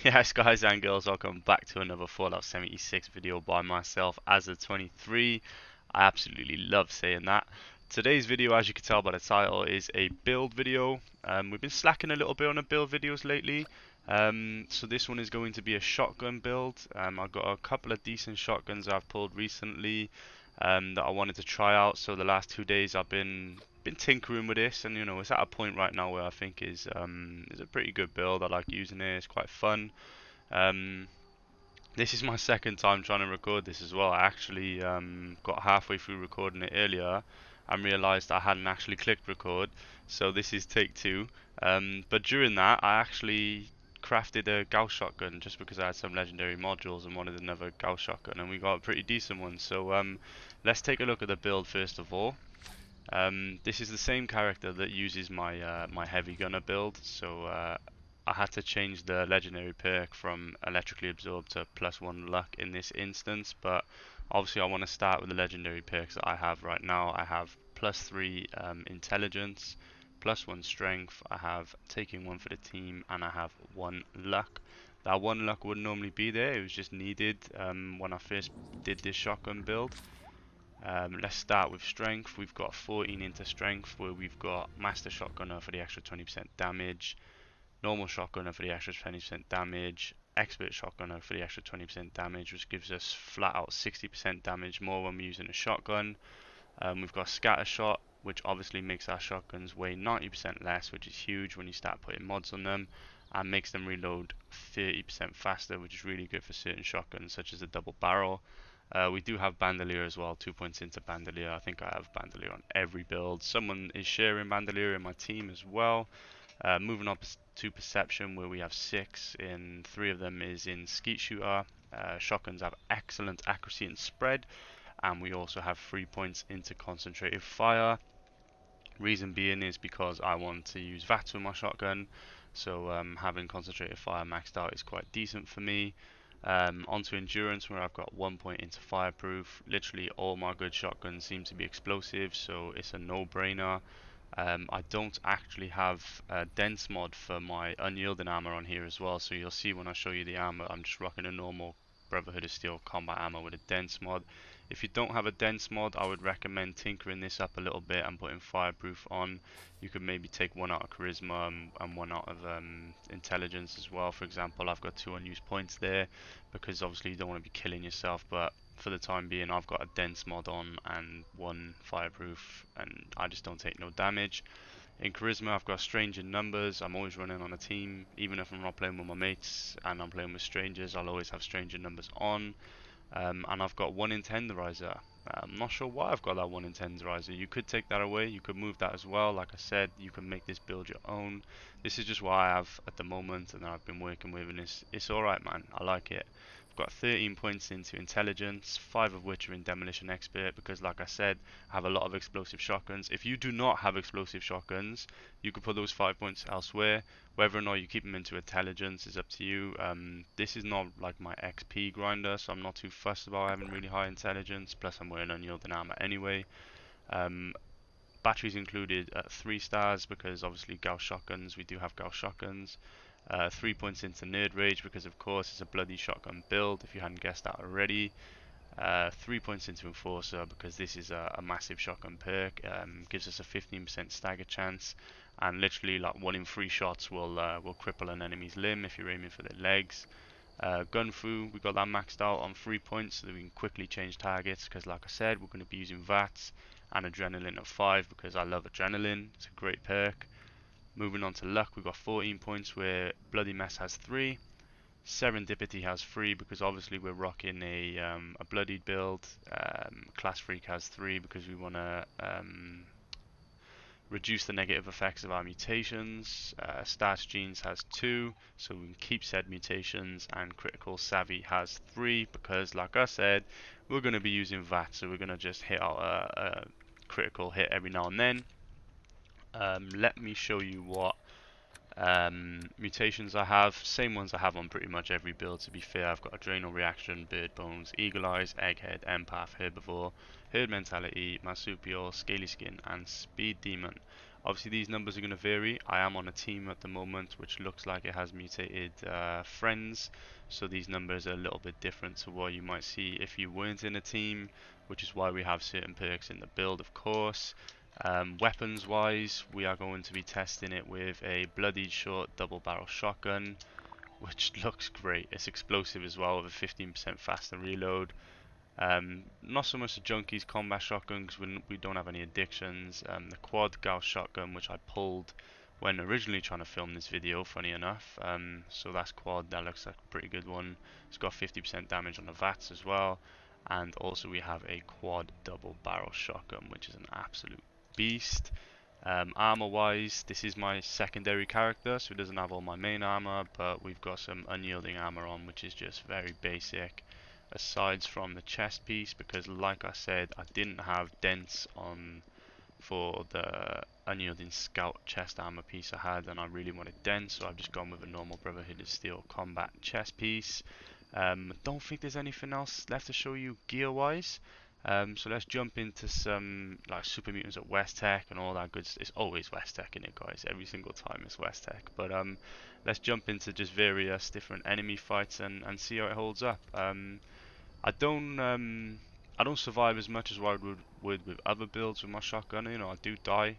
Yes, guys and girls, welcome back to another Fallout 76 video by myself as a 23. I absolutely love saying that. Today's video, as you can tell by the title, is a build video. We've been slacking a little bit on the build videos lately. So this one is going to be a shotgun build. I've got a couple of decent shotguns I've pulled recently that I wanted to try out. So the last 2 days I've been tinkering with this, and it's at a point right now where I think is a pretty good build. I like using it. It's quite fun. Um, this is my second time trying to record this as well. I actually got halfway through recording it earlier and realized I hadn't actually clicked record, so this is take two. But during that, I actually crafted a Gauss shotgun just because I had some legendary modules and wanted another Gauss shotgun, and we got a pretty decent one. So let's take a look at the build first of all. This is the same character that uses my heavy gunner build, so I had to change the legendary perk from electrically absorbed to +1 luck in this instance, but obviously I want to start with the legendary perks that I have right now. I have +3 intelligence, +1 strength, I have taking one for the team, and I have 1 luck. That 1 luck wouldn't normally be there, it was just needed when I first did this shotgun build. Let's start with strength. We've got 14 into strength, where we've got master shotgunner for the extra 20% damage, normal shotgunner for the extra 20% damage, expert shotgunner for the extra 20% damage, which gives us flat out 60% damage more when we're using a shotgun. We've got scatter shot, which obviously makes our shotguns weigh 90% less, which is huge when you start putting mods on them, and makes them reload 30% faster, which is really good for certain shotguns such as a double barrel. We do have bandolier as well, 2 points into bandolier. I think I have bandolier on every build. Someone is sharing bandolier in my team as well. Moving on to perception, where we have 6 in 3 of them is in skeet shooter. Shotguns have excellent accuracy and spread, and we also have 3 points into concentrated fire. Reason being is because I want to use VATS with my shotgun, so having concentrated fire maxed out is quite decent for me. Onto endurance, where I've got 1 point into fireproof. Literally all my good shotguns seem to be explosive, so it's a no-brainer. I don't actually have a dense mod for my unyielding armor on here as well, so you'll see when I show you the armor, I'm just rocking a normal Brotherhood of Steel combat armor with a dense mod. If you don't have a dense mod, I would recommend tinkering this up a little bit and putting fireproof on. You could maybe take 1 out of charisma and 1 out of intelligence as well. For example, I've got 2 unused points there because obviously you don't want to be killing yourself, but for the time being I've got a dense mod on and 1 fireproof, and I just don't take no damage. In charisma, I've got strange in numbers. I'm always running on a team, even if I'm not playing with my mates and I'm playing with strangers, I'll always have strange in numbers on. And I've got 1 in tenderizer. I'm not sure why I've got that 1 in tenderizer. You could take that away, you could move that as well. Like I said, you can make this build your own. This is just what I have at the moment and that I've been working with, and it's alright, man. I like it. I've got 13 points into intelligence, 5 of which are in demolition expert, because like I said, I have a lot of explosive shotguns. If you do not have explosive shotguns, you could put those 5 points elsewhere. Whether or not you keep them into intelligence is up to you. This is not like my XP grinder, so I'm not too fussed about having really high intelligence. Plus I'm wearing unyielding armor anyway. Batteries included at 3 stars, because obviously Gauss shotguns, we do have Gauss shotguns. 3 points into nerd rage, because of course it's a bloody shotgun build if you hadn't guessed that already. 3 points into enforcer, because this is a massive shotgun perk. Gives us a 15% stagger chance, and literally like 1 in 3 shots will cripple an enemy's limb if you're aiming for their legs. Gun fu, we got that maxed out on 3 points so that we can quickly change targets, because like I said, we're going to be using VATS, and adrenaline at 5 because I love adrenaline. It's a great perk. Moving on to luck, we've got 14 points, where Bloody Mess has 3. Serendipity has 3 because obviously we're rocking a Bloodied build. Class Freak has 3 because we want to reduce the negative effects of our mutations. Stash Genes has 2, so we can keep said mutations. And Critical Savvy has 3 because, like I said, we're going to be using VAT, so we're going to just hit out a critical hit every now and then. Let me show you what mutations I have. Same ones I have on pretty much every build, to be fair. I've got Adrenal Reaction, Bird Bones, Eagle Eyes, Egghead, Empath, Herbivore, Herd Mentality, Marsupial, Scaly Skin, and Speed Demon. Obviously these numbers are going to vary. I am on a team at the moment which looks like it has mutated friends, so these numbers are a little bit different to what you might see if you weren't in a team, which is why we have certain perks in the build, of course. Weapons wise, we are going to be testing it with a Bloodied short double barrel shotgun, which looks great. It's explosive as well with a 15% faster reload. Not so much the Junkies combat shotgun because we don't have any addictions. The quad Gauss shotgun, which I pulled when originally trying to film this video, funny enough. So that's quad, that looks like a pretty good one. It's got 50% damage on the VATS as well. And also we have a quad double barrel shotgun, which is an absolute beast. Armor wise, this is my secondary character, so it doesn't have all my main armor, but we've got some unyielding armor on, which is just very basic. Aside from the chest piece, because like I said, I didn't have dents on for the unyielding scout chest armor piece I had, and I really wanted dents, so I've just gone with a normal Brotherhood of Steel combat chest piece. Don't think there's anything else left to show you gear wise. So let's jump into some like Super Mutants at West Tech and all that good stuff. It's always West Tech in it, guys. Every single time it's West Tech. But let's jump into just various different enemy fights and see how it holds up. I don't survive as much as what I would with other builds with my shotgun. You know, I do die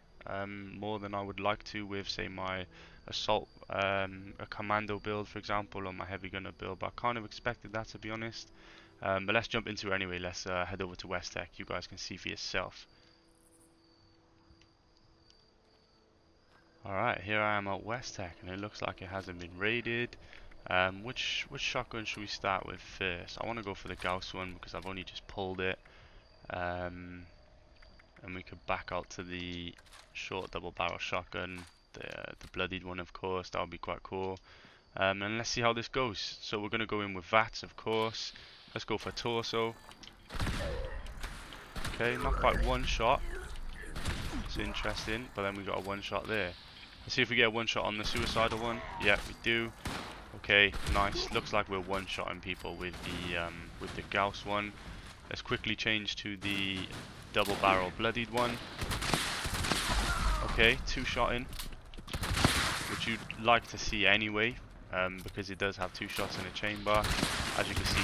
more than I would like to with, say, my assault, a commando build, for example, or my heavy gunner build. But I kind of expected that, to be honest. But let's jump into it anyway. Let's head over to West Tech. You guys can see for yourself. Alright, here I am at West Tech, and it looks like it hasn't been raided. Which shotgun should we start with first? I want to go for the Gauss one because I've only just pulled it. And we could back out to the short double barrel shotgun, the Bloodied one, of course. That would be quite cool. And let's see how this goes. So we're going to go in with VATS, of course. Let's go for torso. Okay, not quite one shot. It's interesting, but then we got a one shot there. Let's see if we get a one shot on the suicidal one. Yeah, we do. Okay, nice. Looks like we're one-shotting people with the Gauss one. Let's quickly change to the double-barrel Bloodied one. Okay, two-shotting, which you'd like to see anyway, because it does have two shots in a chamber. As you can see,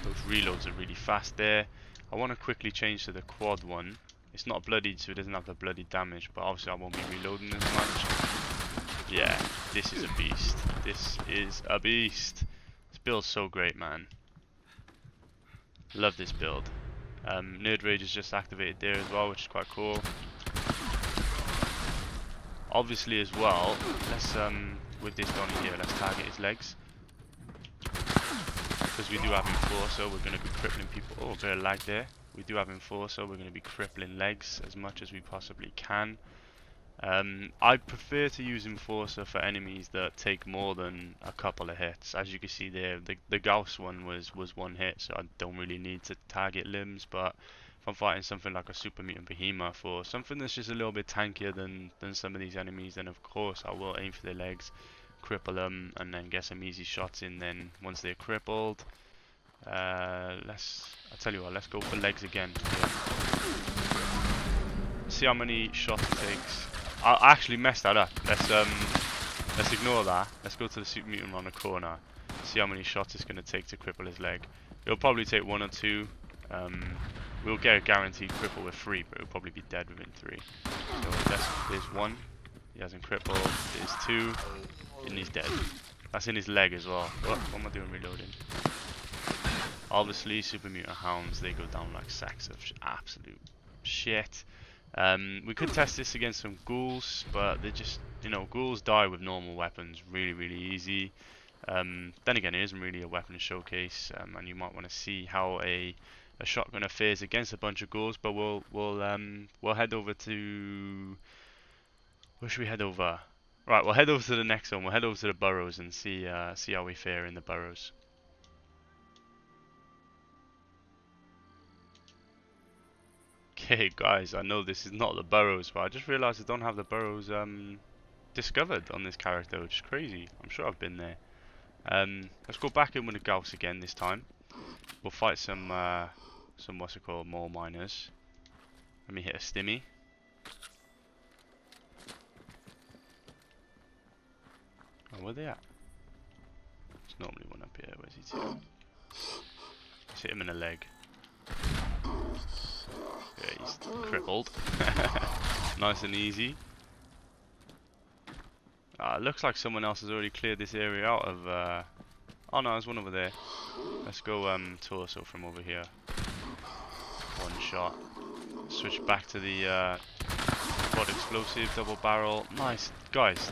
those reloads are really fast there. I want to quickly change to the quad one. It's not Bloodied, so it doesn't have the Bloodied damage, but obviously I won't be reloading as much. Yeah, this is a beast. This is a beast. This build's so great, man. Love this build. Nerd Rage is just activated there as well, which is quite cool. Obviously as well, let's with this down here, let's target his legs. Because we do have Enforcer, we're going to be crippling people. Oh, a bit of lag there. We do have Enforcer, we're going to be crippling legs as much as we possibly can. I prefer to use Enforcer for enemies that take more than a couple of hits. As you can see there, the Gauss one was one hit, so I don't really need to target limbs. But if I'm fighting something like a Super Mutant Behemoth or something that's just a little bit tankier than some of these enemies, then of course I will aim for their legs, cripple them, and then get some easy shots in. Then once they're crippled, I tell you what, let's go for legs again. See how many shots it takes. I actually messed that up. Let's ignore that. Let's go to the Super Mutant around the corner. See how many shots it's going to take to cripple his leg. It'll probably take one or two. We'll get a guaranteed cripple with 3, but it'll probably be dead within 3. So there's 1. He hasn't crippled. There's 2. And he's dead. That's in his leg as well. What am I doing reloading? Obviously, Super Mutant Hounds, they go down like sacks of absolute shit. We could test this against some ghouls, but they just, you know, ghouls die with normal weapons really easy. Then again, it isn't really a weapon showcase, and you might want to see how a shotgunner fares against a bunch of ghouls. But we'll head over to, where should we head over? Right, we'll head over to the next one. We'll head over to the burrows and see how we fare in the burrows. Okay guys, I know this is not the burrows, but I just realized I don't have the burrows discovered on this character, which is crazy. I'm sure I've been there. Let's go back in with the Gauss again this time. We'll fight some what's it called, mole miners. Let me hit a stimmy. Oh, where they at? There's normally one up here. Where's he to? Let's hit him in the leg. Yeah, he's crippled. Nice and easy. Looks like someone else has already cleared this area out of... Oh no, there's one over there. Let's go torso from over here. One shot. Switch back to the quad explosive, double barrel. Nice. Guys,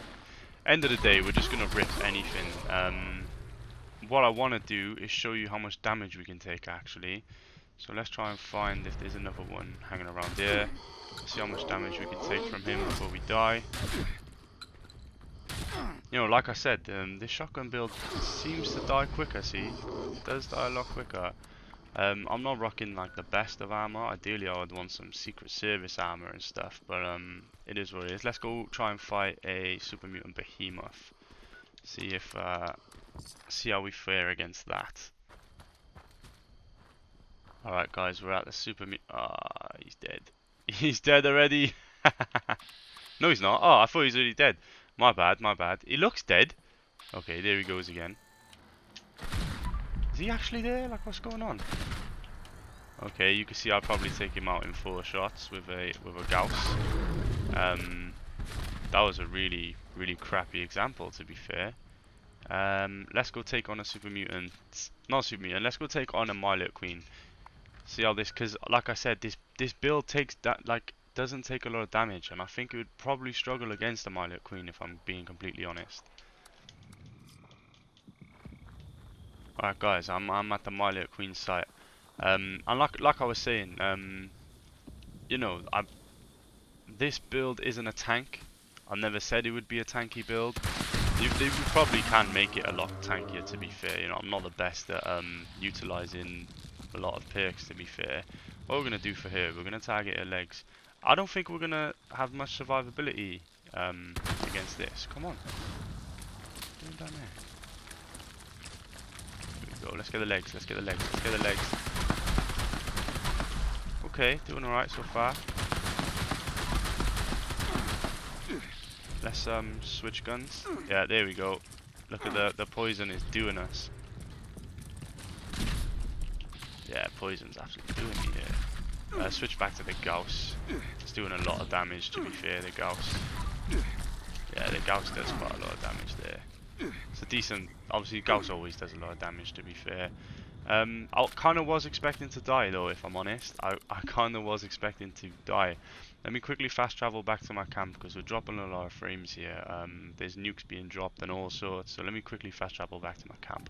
end of the day, we're just going to rip anything. What I want to do is show you how much damage we can take actually. So let's try and find if there's another one hanging around here. See how much damage we can take from him before we die. You know, like I said, this shotgun build seems to die quicker, see? It does die a lot quicker. I'm not rocking like the best of armor. Ideally I would want some Secret Service armor and stuff, but it is what it is. Let's go try and fight a Super Mutant Behemoth. See how we fare against that. Alright guys, we're at the Super Mutant. Ah, he's dead. He's dead already. No, he's not. Oh, I thought he was already dead. My bad, my bad. He looks dead. Okay, there he goes again. Is he actually there? Like, what's going on? Okay, you can see I'll probably take him out in 4 shots with a Gauss. That was a really crappy example, to be fair. Let's go take on a Super Mutant. Not Super Mutant. Let's go take on a Myeloid Queen. See how this, because like I said, this build takes that doesn't take a lot of damage, and I think it would probably struggle against the Myeloid Queen if I'm being completely honest. Alright guys, I'm at the Myeloid Queen site. And like I was saying, you know, this build isn't a tank. I never said it would be a tanky build. You probably can make it a lot tankier, to be fair. You know, I'm not the best at utilizing a lot of perks, to be fair. What we're gonna do for here, we're gonna target her legs. I don't think we're gonna have much survivability against this. Come on, get him down there. Here we go. Let's get the legs. Let's get the legs. Let's get the legs. Okay, doing all right so far. Let's switch guns. Yeah, there we go. Look at the poison is doing us. Yeah, poison's absolutely doing me here. Switch back to the Gauss. It's doing a lot of damage, to be fair, the Gauss. Yeah, the Gauss does quite a lot of damage there. It's a decent... Obviously, Gauss always does a lot of damage, to be fair. I kind of was expecting to die, though, if I'm honest. I kind of was expecting to die. Let me quickly fast travel back to my camp, because we're dropping a lot of frames here. There's nukes being dropped and all sorts, so let me quickly fast travel back to my camp.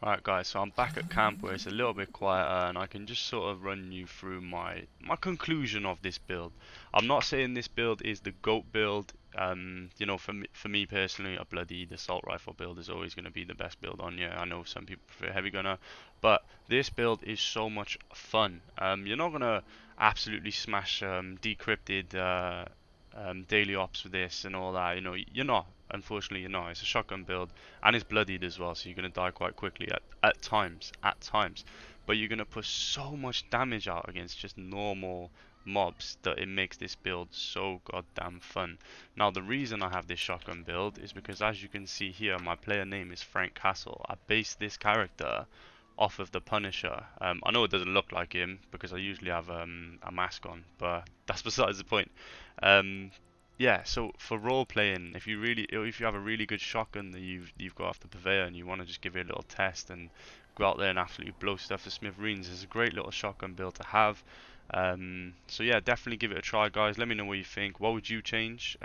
Alright guys, so I'm back at camp where it's a little bit quieter, and I can just sort of run you through my conclusion of this build. I'm not saying this build is the GOAT build. You know, for me personally, a Bloodied assault rifle build is always going to be the best build on you. I know some people prefer heavy gunner, but this build is so much fun. You're not going to absolutely smash decrypted daily ops with this and all that. You know, you're not. Unfortunately, you're not. It's a shotgun build, and it's Bloodied as well, so you're going to die quite quickly at times. But you're going to push so much damage out against just normal mobs that it makes this build so goddamn fun. Now, the reason I have this shotgun build is because, as you can see here, my player name is Frank Castle. I based this character off of the Punisher. I know it doesn't look like him because I usually have a mask on, but that's besides the point. Yeah, so for role playing, if you have a really good shotgun that you've got off the purveyor and you want to just give it a little test and go out there and absolutely blow stuff to smithereens, it's a great little shotgun build to have. So yeah, definitely give it a try, guys. Let me know what you think. What would you change?